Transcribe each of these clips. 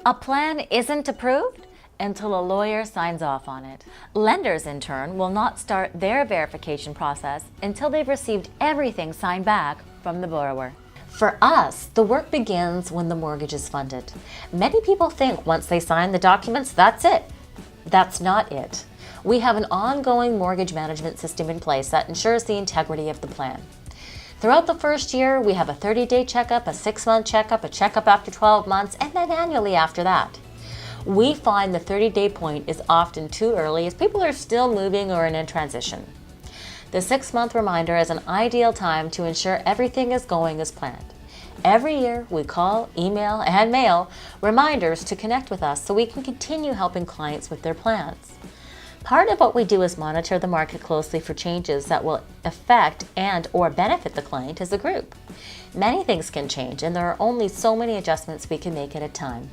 A plan isn't approved until a lawyer signs off on it. Lenders, in turn, will not start their verification process until they've received everything signed back from the borrower. For us, the work begins when the mortgage is funded. Many people think once they sign the documents, that's it. That's not it. We have an ongoing mortgage management system in place that ensures the integrity of the plan. Throughout the first year, we have a 30-day checkup, a 6-month checkup, a checkup after 12 months, and then annually after that. We find the 30-day point is often too early as people are still moving or in a transition. The 6-month reminder is an ideal time to ensure everything is going as planned. Every year, we call, email, and mail reminders to connect with us so we can continue helping clients with their plans. Part of what we do is monitor the market closely for changes that will affect and/or benefit the client as a group. Many things can change, and there are only so many adjustments we can make at a time.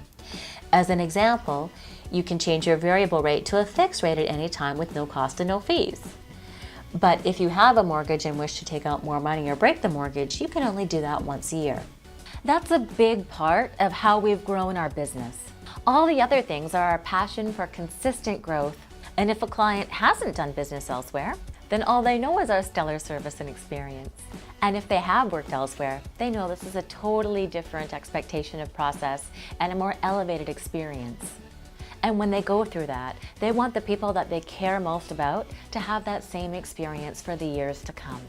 As an example, you can change your variable rate to a fixed rate at any time with no cost and no fees. But if you have a mortgage and wish to take out more money or break the mortgage, you can only do that once a year. That's a big part of how we've grown our business. All the other things are our passion for consistent growth. And if a client hasn't done business elsewhere, then all they know is our stellar service and experience. And if they have worked elsewhere, they know this is a totally different expectation of process and a more elevated experience. And when they go through that, they want the people that they care most about to have that same experience for the years to come.